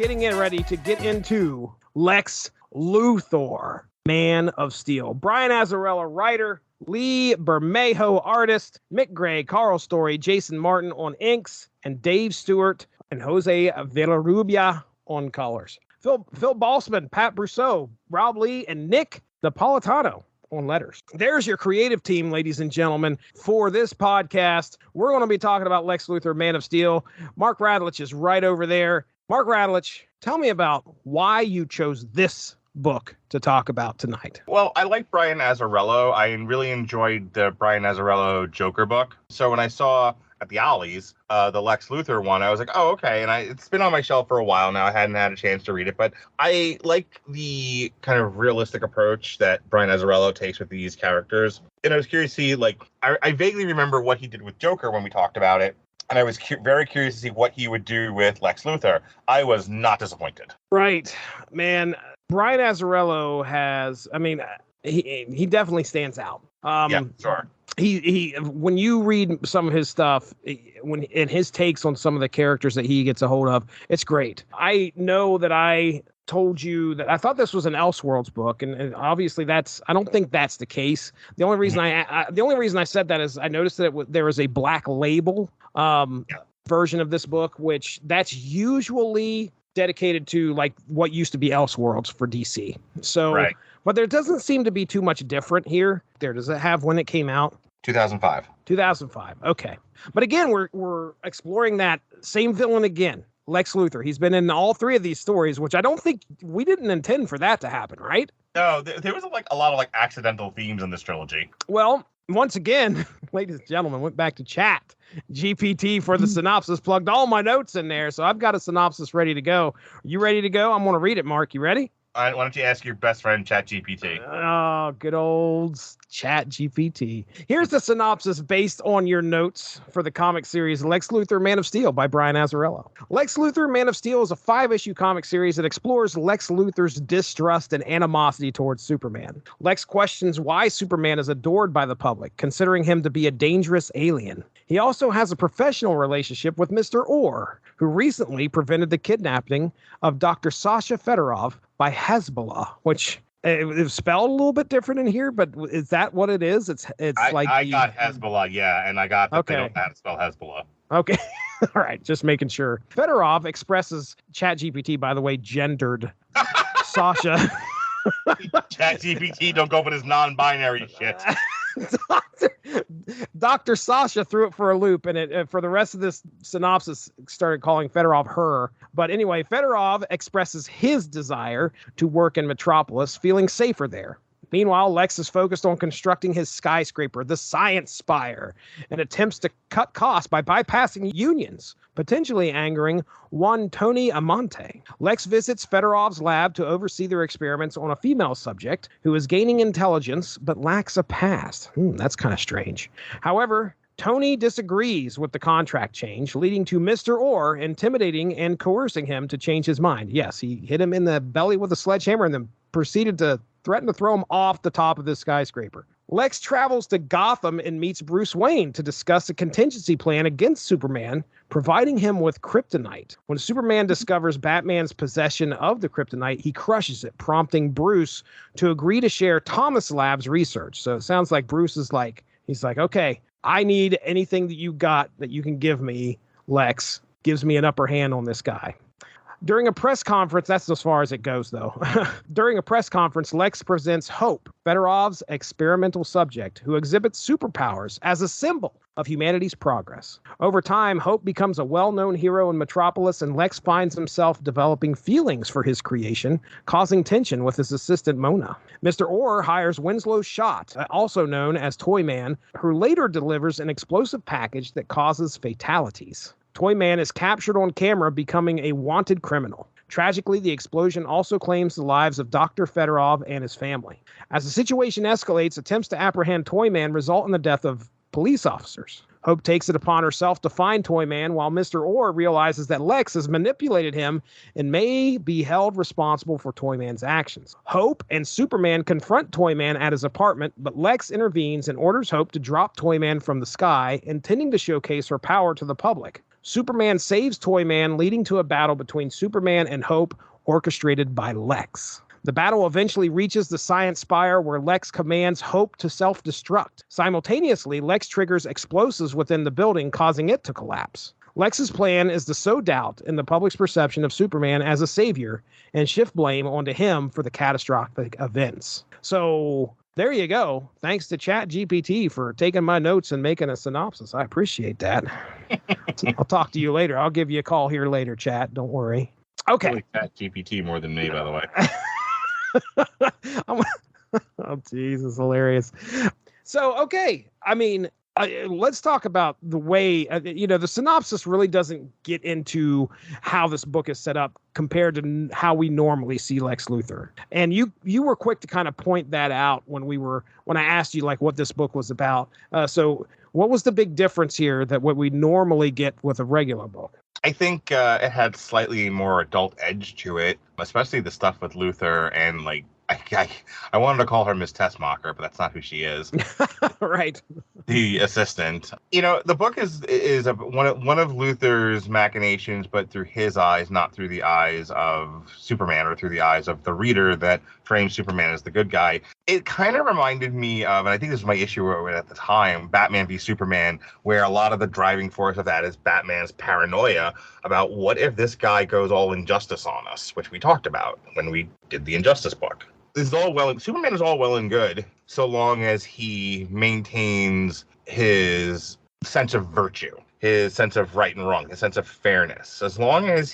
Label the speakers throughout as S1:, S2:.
S1: getting it ready to get into Lex Luthor, Man of Steel. Brian Azarello, writer. Lee Bermejo, artist. Mick Gray, Carl Story, Jason Martin on inks, and Dave Stewart and Jose Villarrubia on colors. Phil Balsman, Pat Brousseau, Rob Lee, and Nick Napolitano on letters. There's your creative team, ladies and gentlemen, for this podcast. We're going to be talking about Lex Luthor, Man of Steel. Mark Radulich is right over there. Mark Radulich, tell me about why you chose this book to talk about tonight.
S2: Well, I like Brian Azarello. I really enjoyed the Brian Azarello Joker book. So when I saw at the Ollies, the Lex Luthor one, I was like, oh, okay. And it's been on my shelf for a while now. I hadn't had a chance to read it, but I like the kind of realistic approach that Brian Azarello takes with these characters. And I was curious to see, I vaguely remember what he did with Joker when we talked about it. And I was very curious to see what he would do with Lex Luthor. I was not disappointed.
S1: Right, man. Brian Azarello has, he definitely stands out.
S2: Yeah, sure.
S1: He when you read some of his stuff, and his takes on some of the characters that he gets a hold of, it's great. I know that I told you that I thought this was an Elseworlds book, and obviously I don't think that's the case. The only reason I said that is I noticed that there was a black label version of this book, which that's usually dedicated to like what used to be Elseworlds for DC. So, right. But there doesn't seem to be too much different here. Does it have when it came out?
S2: 2005.
S1: 2005. Okay. But again, we're exploring that same villain again, Lex Luthor. He's been in all three of these stories, which I don't think we didn't intend for that to happen, right?
S2: No, there was a lot of accidental themes in this trilogy.
S1: Well, once again, ladies and gentlemen, went back to chat GPT for the synopsis, plugged all my notes in there. So I've got a synopsis ready to go. Are you ready to go? I'm going to read it, Mark. You ready?
S2: Why don't you ask your best friend, ChatGPT?
S1: Oh, good old ChatGPT. Here's the synopsis based on your notes for the comic series Lex Luthor, Man of Steel by Brian Azarello. Lex Luthor, Man of Steel is a 5-issue comic series that explores Lex Luthor's distrust and animosity towards Superman. Lex questions why Superman is adored by the public, considering him to be a dangerous alien. He also has a professional relationship with Mr. Orr, who recently prevented the kidnapping of Dr. Sasha Fedorov by Hezbollah, which it's spelled a little bit different in here, but is that what it is? I
S2: got Hezbollah, yeah, and I got that they don't know how to spell Hezbollah.
S1: Okay. All right, just making sure. Fedorov expresses ChatGPT, by the way, gendered Sasha.
S2: ChatGPT, don't go for this non-binary shit.
S1: Dr. Sasha threw it for a loop, and for the rest of this synopsis started calling Fedorov her. But anyway, Fedorov expresses his desire to work in Metropolis, feeling safer there. Meanwhile, Lex is focused on constructing his skyscraper, the Science Spire, and attempts to cut costs by bypassing unions, potentially angering one Tony Amante. Lex visits Fedorov's lab to oversee their experiments on a female subject who is gaining intelligence but lacks a past. That's kind of strange. However, Tony disagrees with the contract change, leading to Mr. Orr intimidating and coercing him to change his mind. Yes, he hit him in the belly with a sledgehammer and then proceeded to threaten to throw him off the top of this skyscraper. Lex travels to Gotham and meets Bruce Wayne to discuss a contingency plan against Superman, providing him with kryptonite. When Superman discovers Batman's possession of the kryptonite, he crushes it, prompting Bruce to agree to share Thomas Lab's research. So it sounds like Bruce is he's like, okay, I need anything that you got that you can give me, Lex. Gives me an upper hand on this guy. During a press conference, that's as far as it goes, though. During a press conference, Lex presents Hope, Fedorov's experimental subject, who exhibits superpowers as a symbol of humanity's progress. Over time, Hope becomes a well-known hero in Metropolis, and Lex finds himself developing feelings for his creation, causing tension with his assistant Mona. Mr. Orr hires Winslow Schott, also known as Toyman, who later delivers an explosive package that causes fatalities. Toyman is captured on camera, becoming a wanted criminal. Tragically, the explosion also claims the lives of Dr. Fedorov and his family. As the situation escalates, attempts to apprehend Toyman result in the death of police officers. Hope takes it upon herself to find Toyman, while Mr. Orr realizes that Lex has manipulated him and may be held responsible for Toyman's actions. Hope and Superman confront Toyman at his apartment, but Lex intervenes and orders Hope to drop Toyman from the sky, intending to showcase her power to the public. Superman saves Toyman, leading to a battle between Superman and Hope, orchestrated by Lex. The battle eventually reaches the Science Spire, where Lex commands Hope to self-destruct. Simultaneously, Lex triggers explosives within the building, causing it to collapse. Lex's plan is to sow doubt in the public's perception of Superman as a savior and shift blame onto him for the catastrophic events. So there you go. Thanks to ChatGPT for taking my notes and making a synopsis. I appreciate that. I'll talk to you later. I'll give you a call here later, Chat. Don't worry. Okay.
S2: Really ChatGPT more than me, by the way.
S1: Oh, Jesus, hilarious. So, okay. I mean, let's talk about the way, the synopsis really doesn't get into how this book is set up compared to how we normally see Lex Luthor. And you were quick to kind of point that out when I asked you like what this book was about. So what was the big difference here that what we normally get with a regular book?
S2: I think it had slightly more adult edge to it, especially the stuff with Luthor and like, I wanted to call her Miss Tessmacher, but that's not who she is.
S1: Right.
S2: The assistant. The book is one of Luthor's machinations, but through his eyes, not through the eyes of Superman or through the eyes of the reader that frames Superman as the good guy. It kind of reminded me of, and I think this was my issue with it at the time, Batman v Superman, where a lot of the driving force of that is Batman's paranoia about what if this guy goes all injustice on us, which we talked about when we did the Injustice book. Superman is all well and good so long as he maintains his sense of virtue, his sense of right and wrong, his sense of fairness. As long as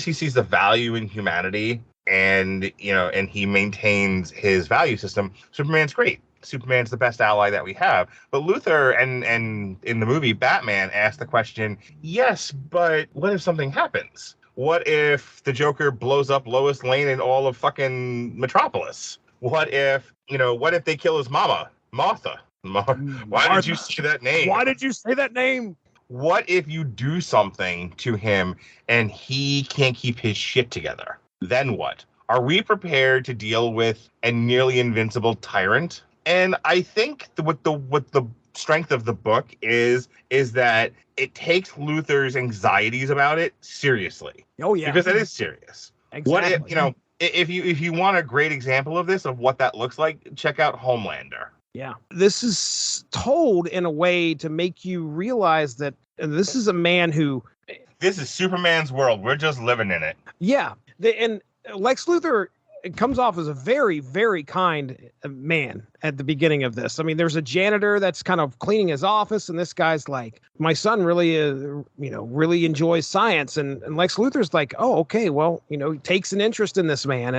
S2: he sees the value in humanity and he maintains his value system, Superman's great. Superman's the best ally that we have. But Luthor and in the movie Batman asked the question, yes, but what if something happens? What if the Joker blows up Lois Lane and all of fucking Metropolis? What if they kill his mama, Martha? Why did you say that name?
S1: Why did you say that name?
S2: What if you do something to him and he can't keep his shit together? Then what? Are we prepared to deal with a nearly invincible tyrant? And I think what the strength of the book is that it takes Luthor's anxieties about it seriously.
S1: Oh yeah,
S2: because it is serious.
S1: Exactly.
S2: What if you want a great example of this, of what that looks like, check out Homelander.
S1: Yeah, this is told in a way to make you realize that this is a man who.
S2: This is Superman's world. We're just living in it.
S1: Yeah, and Lex Luthor. It comes off as a very, very kind man at the beginning of this. I mean, there's a janitor that's kind of cleaning his office, and this guy's like, my son really, really enjoys science. And Lex Luthor's like, oh, okay, well, he takes an interest in this man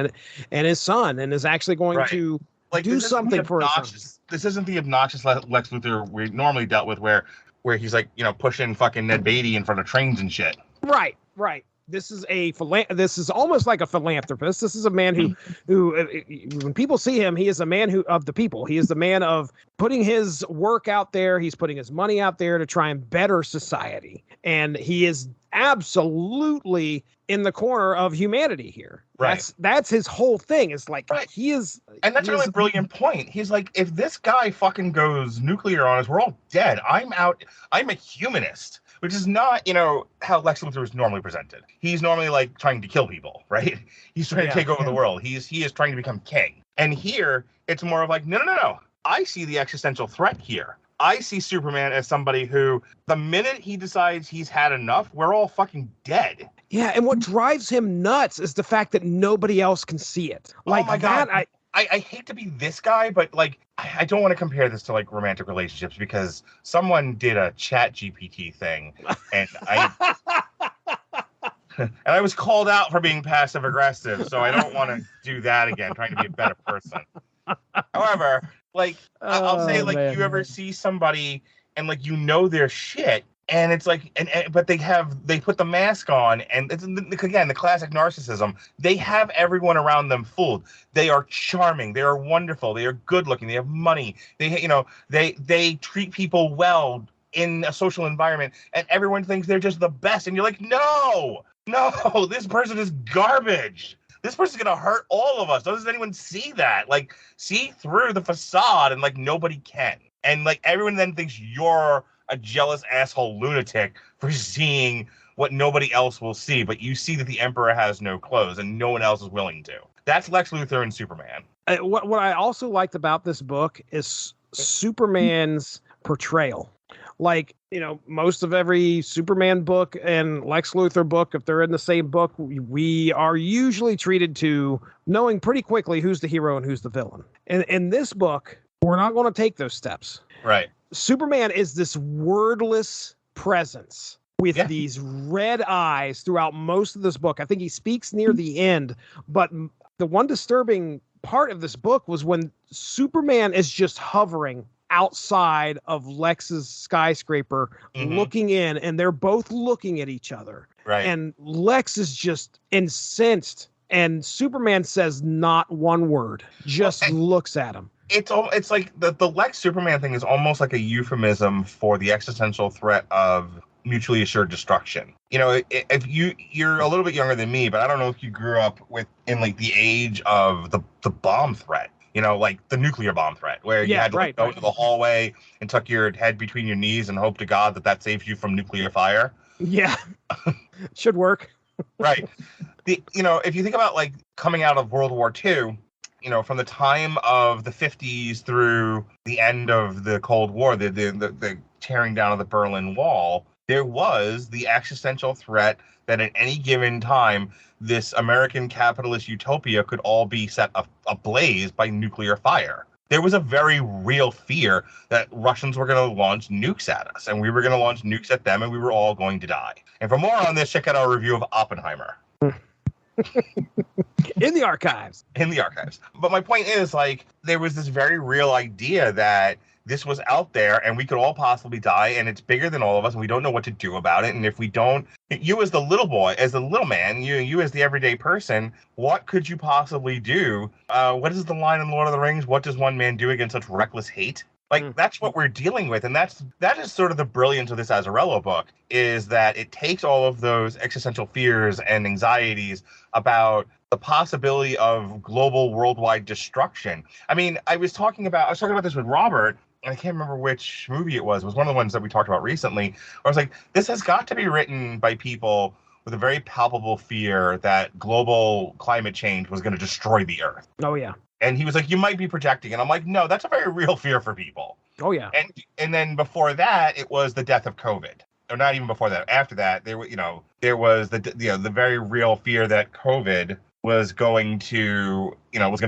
S1: and his son, and is actually going to do something for his son.
S2: This isn't the obnoxious Lex Luthor we normally dealt with, where he's like, pushing fucking Ned Beatty in front of trains and shit.
S1: Right. This is almost like a philanthropist. This is a man who when people see him, he is a man of the people. He is the man of putting his work out there. He's putting his money out there to try and better society. And he is absolutely in the corner of humanity here.
S2: Right.
S1: That's his whole thing. It's like, he is. And
S2: that's a really brilliant point. He's like, if this guy fucking goes nuclear on us, we're all dead. I'm out. I'm a humanist. Which is not, how Lex Luthor is normally presented. He's normally like trying to kill people, right? He's trying to take over the world. He is trying to become king. And here, it's more of like, no. I see the existential threat here. I see Superman as somebody who, the minute he decides he's had enough, we're all fucking dead.
S1: Yeah, and what drives him nuts is the fact that nobody else can see it. Like,
S2: oh my God. I hate to be this guy, but like, I don't want to compare this to like romantic relationships, because someone did a ChatGPT thing and I was called out for being passive aggressive. So I don't want to do that again, trying to be a better person. However, like, I'll say, like, you ever see somebody and like, their shit, and it's like, but they put the mask on, and it's, again, the classic narcissism. They have everyone around them fooled. They are charming. They are wonderful. They are good looking. They have money. They treat people well in a social environment, and everyone thinks they're just the best. And you're like, no, this person is garbage. This person's going to hurt all of us. Doesn't anyone see that? Like, see through the facade, and like, nobody can. And like, everyone then thinks you're a jealous asshole lunatic for seeing what nobody else will see, but you see that the Emperor has no clothes and no one else is willing to. That's Lex Luthor and Superman.
S1: What I also liked about this book is Superman's portrayal. Like, most of every Superman book and Lex Luthor book, if they're in the same book, we are usually treated to knowing pretty quickly who's the hero and who's the villain. And in this book, we're not going to take those steps.
S2: Right. Superman
S1: is this wordless presence with these red eyes throughout most of this book. I think he speaks near the end, but the one disturbing part of this book was when Superman is just hovering outside of Lex's skyscraper, looking in, and they're both looking at each other.
S2: Right.
S1: And Lex is just incensed, and Superman says not one word, just looks at him.
S2: It's like the Lex Superman thing is almost like a euphemism for the existential threat of mutually assured destruction. If you're a little bit younger than me, but I don't know if you grew up in like the age of the bomb threat. Like the nuclear bomb threat, where you had to go into the hallway and tuck your head between your knees and hope to God that saves you from nuclear fire.
S1: Yeah, should work.
S2: Right. If you think about like coming out of World War II, from the time of the 50s through the end of the Cold War, the tearing down of the Berlin Wall, there was the existential threat that at any given time, this American capitalist utopia could all be set ablaze by nuclear fire. There was a very real fear that Russians were going to launch nukes at us, and we were going to launch nukes at them, and we were all going to die. And for more on this, check out our review of Oppenheimer.
S1: In the archives.
S2: But my point is, like, there was this very real idea that this was out there and we could all possibly die, and it's bigger than all of us, and we don't know what to do about it. And if we don't, you as the little boy, as the little man, you as the everyday person, what could you possibly do? What is the line in Lord of the Rings? What does one man do against such reckless hate? Like, that's what we're dealing with. And that is sort of the brilliance of this Azarello book, is that it takes all of those existential fears and anxieties about the possibility of global worldwide destruction. I mean, I was talking about this with Robert, and I can't remember which movie it was. It was one of the ones that we talked about recently. Where I was like, this has got to be written by people with a very palpable fear that global climate change was going to destroy the Earth.
S1: Oh, yeah.
S2: And he was like, you might be projecting. And I'm like, no, that's a very real fear for people.
S1: Oh, yeah.
S2: And then before that, it was the death of COVID. Or not even before that. After that, there was the very real fear that COVID was going to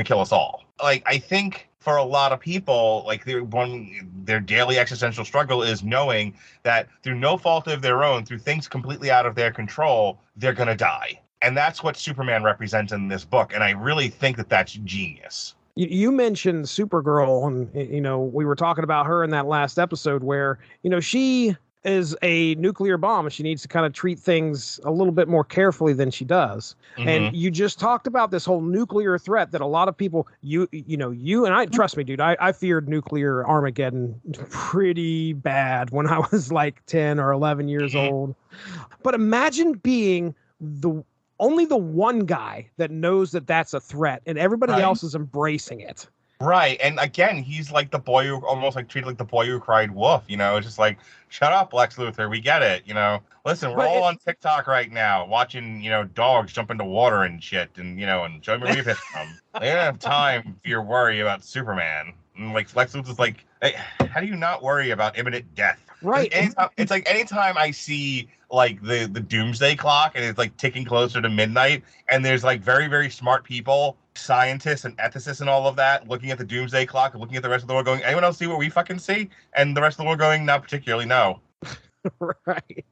S2: kill us all. Like, I think for a lot of people, like, their daily existential struggle is knowing that through no fault of their own, through things completely out of their control, they're going to die. And that's what Superman represents in this book. And I really think that that's genius.
S1: You mentioned Supergirl, and, we were talking about her in that last episode where, she is a nuclear bomb and she needs to kind of treat things a little bit more carefully than she does. Mm-hmm. And you just talked about this whole nuclear threat that a lot of people, you and I, trust me, dude, I feared nuclear Armageddon pretty bad when I was like 10 or 11 years old. But imagine being only the one guy that knows that that's a threat and everybody else is embracing it.
S2: Right. And again, he's like the boy who almost like treated like the boy who cried wolf, It's just like, shut up, Lex Luthor. We get it. Listen, we're all on TikTok right now watching, dogs jump into water and shit and, and show me where you hit from. They don't have time for your worry about Superman. And like Lex Luthor's like, hey, how do you not worry about imminent death?
S1: Right.
S2: It's like anytime I see like the doomsday clock and it's like ticking closer to midnight and there's like very, very smart people, scientists and ethicists and all of that looking at the doomsday clock and looking at the rest of the world going, anyone else see what we fucking see? And the rest of the world going, not particularly, no.
S1: Right.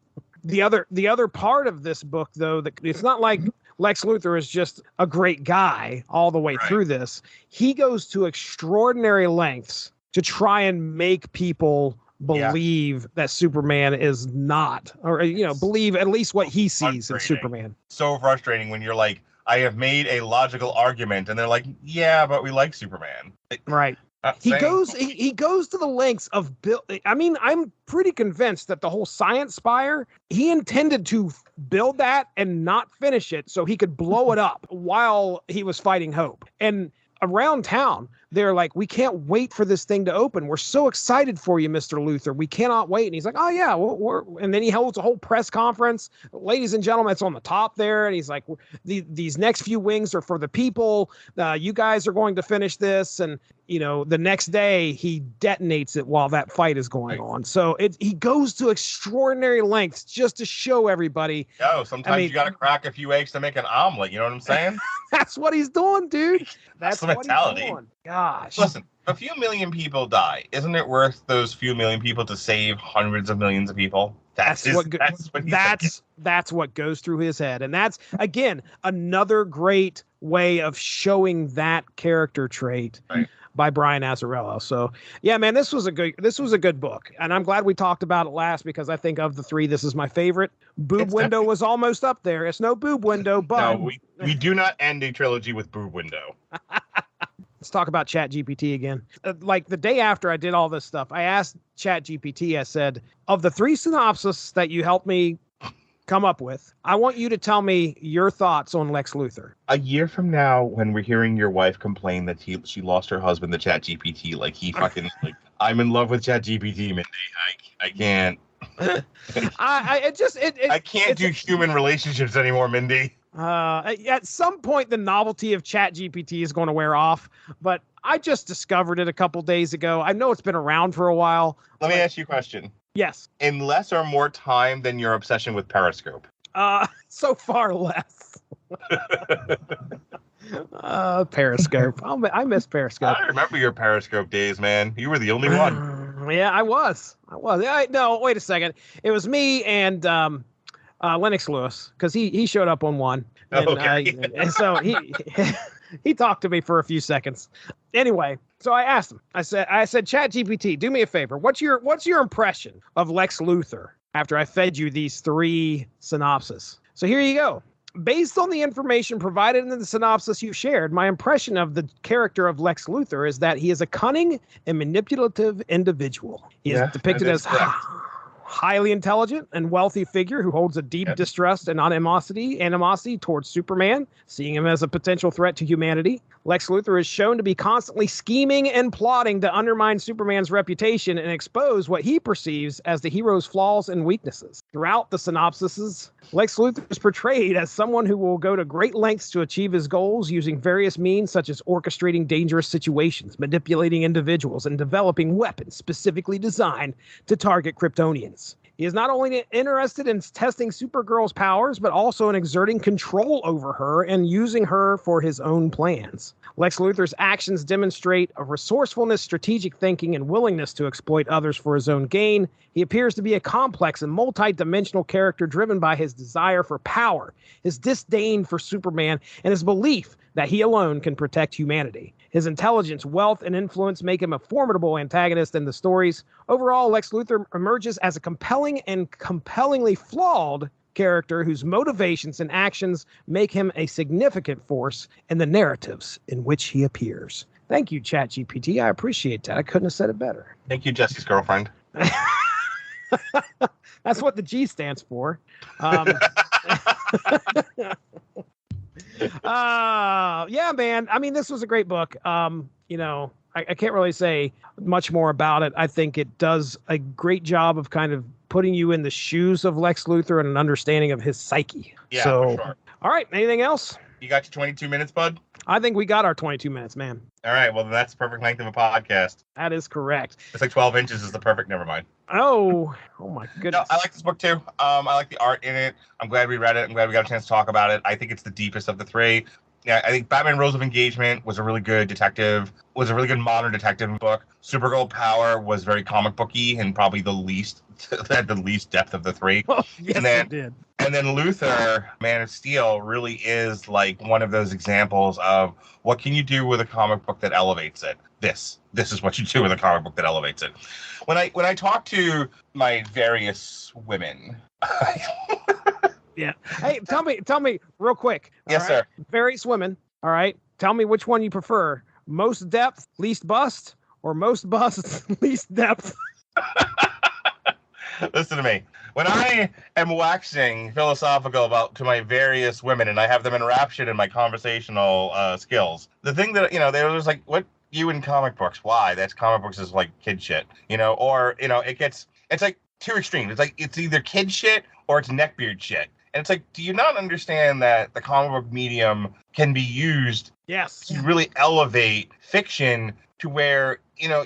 S1: The other part of this book, though, that it's not like Lex Luthor is just a great guy all the way through this. He goes to extraordinary lengths to try and make people believe that Superman is not, or, believe at least what he sees in Superman.
S2: So frustrating when you're like, I have made a logical argument, and they're like, yeah, but we like Superman.
S1: Right. He goes to the lengths of I'm pretty convinced that the whole science spire, he intended to build that and not finish it so he could blow it up while he was fighting Hope. And around town, they're like, we can't wait for this thing to open. We're so excited for you, Mr. Luthor. We cannot wait. And he's like, oh, yeah. And then he holds a whole press conference. Ladies and gentlemen, it's on the top there. And he's like, these next few wings are for the people. You guys are going to finish this. And, the next day he detonates it while that fight is going on. So he goes to extraordinary lengths just to show everybody.
S2: Oh, sometimes you got to crack a few eggs to make an omelet. You know what I'm saying?
S1: That's what he's doing, dude. That's
S2: the mentality.
S1: What he's doing. Gosh.
S2: Listen, a few million people die. Isn't it worth those few million people to save hundreds of millions of people? That's what goes through his head. And that's, again, another great way of showing that character trait. Right. By Brian Azarello. So yeah, man, this was a good book. And I'm glad we talked about it last, because I think of the three, this is my favorite. Boob Window was almost up there. It's no Boob Window, but no, we do not end a trilogy with Boob Window.
S1: Let's talk about ChatGPT again. Like the day after I did all this stuff, I asked ChatGPT, I said, of the 3 synopses that you helped me come up with, I want you to tell me your thoughts on Lex Luthor.
S2: A year from now, when we're hearing your wife complain that she lost her husband to ChatGPT, like he fucking like, I'm in love with ChatGPT, Mindy. I can't. I can't do human relationships anymore, Mindy.
S1: At some point, the novelty of ChatGPT is going to wear off, but I just discovered it a couple days ago. I know it's been around for a while.
S2: Let me ask you a question.
S1: Yes.
S2: In less or more time than your obsession with Periscope?
S1: So far less. Periscope. I miss Periscope.
S2: I remember your Periscope days, man. You were the only one.
S1: Yeah, I was. No, wait a second. It was me and Lennox Lewis, because he showed up on one. And,
S2: okay.
S1: And so he talked to me for a few seconds. Anyway, so I asked him. I said, ChatGPT, do me a favor. What's your impression of Lex Luthor after I fed you these 3 synopses? So here you go. Based on the information provided in the synopsis you shared, my impression of the character of Lex Luthor is that he is a cunning and manipulative individual. He is depicted as highly intelligent and wealthy figure who holds a deep distrust and animosity towards Superman, seeing him as a potential threat to humanity. Lex Luthor is shown to be constantly scheming and plotting to undermine Superman's reputation and expose what he perceives as the hero's flaws and weaknesses. Throughout the synopsises, Lex Luthor is portrayed as someone who will go to great lengths to achieve his goals using various means such as orchestrating dangerous situations, manipulating individuals, and developing weapons specifically designed to target Kryptonians. He is not only interested in testing Supergirl's powers, but also in exerting control over her and using her for his own plans. Lex Luthor's actions demonstrate a resourcefulness, strategic thinking, and willingness to exploit others for his own gain. He appears to be a complex and multi-dimensional character driven by his desire for power, his disdain for Superman, and his belief that he alone can protect humanity. His intelligence, wealth, and influence make him a formidable antagonist in the stories. Overall, Lex Luthor emerges as a compelling and compellingly flawed character whose motivations and actions make him a significant force in the narratives in which he appears. Thank you, ChatGPT. I appreciate that. I couldn't have said it better.
S2: Thank you, Jesse's girlfriend.
S1: That's what the G stands for. Yeah, man. I mean, this was a great book. I can't really say much more about it. I think it does a great job of kind of putting you in the shoes of Lex Luthor and an understanding of his psyche.
S2: Yeah,
S1: so,
S2: for sure.
S1: All right. Anything else?
S2: You got your 22 minutes, bud?
S1: I think we got our 22 minutes, man.
S2: All right. Well, that's the perfect length of a podcast.
S1: That is correct.
S2: It's like 12 inches is the perfect. Never mind.
S1: Oh my goodness.
S2: No, I like this book too. I like the art in it. I'm glad we read it. I'm glad we got a chance to talk about it. I think it's the deepest of the 3. Yeah, I think Batman Rules of Engagement was a really good detective, was a really good modern detective book. Supergirl Power was very comic booky and probably the least had the least depth of the 3.
S1: Oh, yes, it did.
S2: And then Luthor, Man of Steel, really is like one of those examples of what can you do with a comic book that elevates it. This is what you do with a comic book that elevates it. When I talk to my various women.
S1: Yeah. Hey, tell me real quick.
S2: Yes, sir.
S1: Various women. All right. Tell me which one you prefer. Most depth, least bust, or most bust, least depth.
S2: Listen to me. When I am waxing philosophical to my various women and I have them enraptured in my conversational skills, the thing that, they were just like, what you in comic books? Why? That's comic books is like kid shit, or, it's like two extremes. It's like, it's either kid shit or it's neckbeard shit. And it's like, do you not understand that the comic book medium can be used to really elevate fiction to where,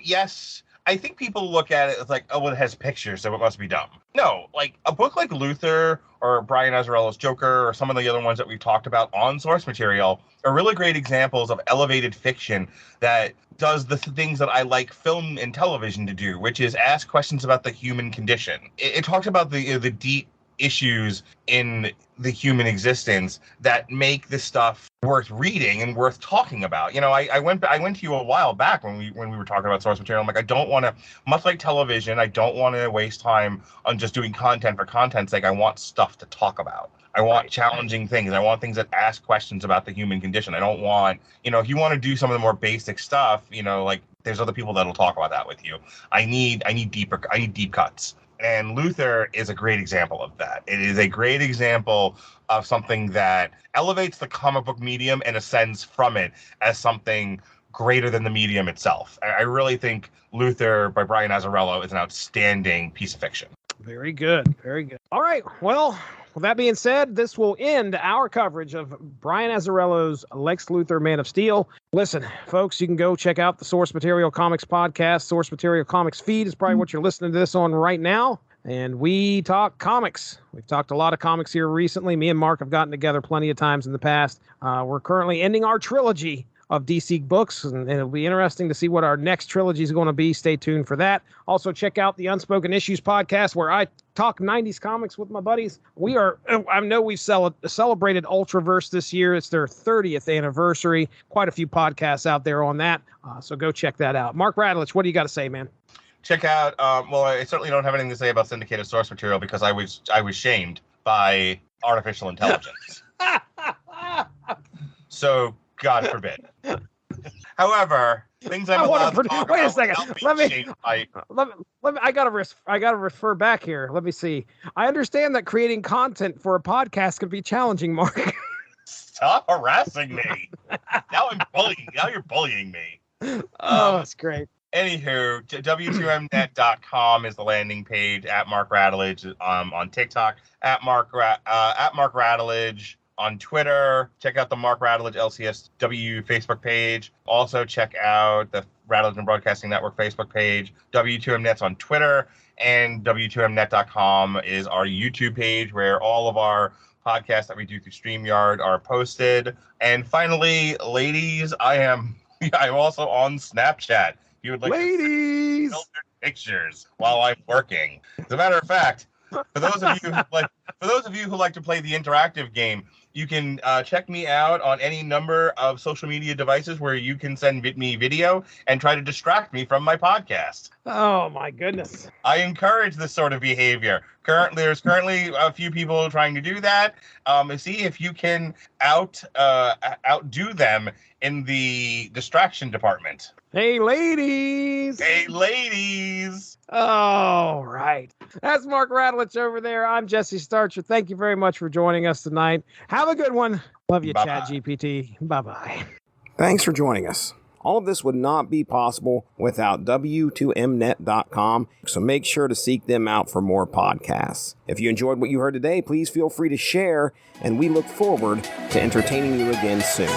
S2: yes, I think people look at it as like, oh, well, it has pictures, so it must be dumb. No, like a book like Luthor or Brian Azarello's Joker or some of the other ones that we've talked about on source material are really great examples of elevated fiction that does the things that I like film and television to do, which is ask questions about the human condition. It talks about the deep issues in the human existence that make this stuff worth reading and worth talking about. I went to you a while back when we were talking about source material. I'm like, I don't want to, much like television, I don't want to waste time on just doing content for content's sake. I want stuff to talk about. I want challenging things. I want things that ask questions about the human condition. I don't want, if you want to do some of the more basic stuff, like there's other people that'll talk about that with you. I need deep cuts. And Luthor is a great example of that. It is a great example of something that elevates the comic book medium and ascends from it as something greater than the medium itself. I really think Luthor by Brian Azarello is an outstanding piece of fiction.
S1: Very good. Very good. All right. Well, with that being said, this will end our coverage of Brian Azarello's Lex Luthor Man of Steel. Listen, folks, you can go check out the Source Material Comics podcast. Source Material Comics feed is probably what you're listening to this on right now. And we talk comics. We've talked a lot of comics here recently. Me and Mark have gotten together plenty of times in the past. We're currently ending our trilogy of DC books, and it'll be interesting to see what our next trilogy is going to be. Stay tuned for that. Also, check out the Unspoken Issues podcast, where I talk 90s comics with my buddies. I know we've celebrated Ultraverse this year. It's their 30th anniversary. Quite a few podcasts out there on that, so go check that out. Mark Radulich, what do you got to say, man?
S2: Check out, I certainly don't have anything to say about syndicated source material because I was shamed by artificial intelligence. So, God forbid. However, things I'm allowed to talk
S1: wait
S2: about
S1: a second. Let me. I gotta refer back here. Let me see. I understand that creating content for a podcast can be challenging, Mark.
S2: Stop harassing me. Now you're bullying me.
S1: Oh, that's great.
S2: Anywho, W2Mnet.com is the landing page. At Mark Radulich on TikTok. At Mark Radulich on Twitter. Check out the Mark Radulich LCSW Facebook page. Also check out the Radulich and Broadcasting Network Facebook page. W2Mnet's on Twitter, and W2Mnet.com is our YouTube page where all of our podcasts that we do through StreamYard are posted. And finally, ladies, I'm also on Snapchat. If you would like to filter pictures while I'm working. As a matter of fact, for those of you who like to play the interactive game, you can check me out on any number of social media devices where you can send me video and try to distract me from my podcast.
S1: Oh, my goodness.
S2: I encourage this sort of behavior. There's currently a few people trying to do that. See if you can outdo them in the distraction department.
S1: Hey, ladies.
S2: Hey, ladies.
S1: All right. That's Mark Radulich over there. I'm Jesse Starcher. Thank you very much for joining us tonight. Have a good one. Love you, ChatGPT. Bye-bye. Thanks for joining us. All of this would not be possible without W2Mnet.com, so make sure to seek them out for more podcasts. If you enjoyed what you heard today, please feel free to share, and we look forward to entertaining you again soon.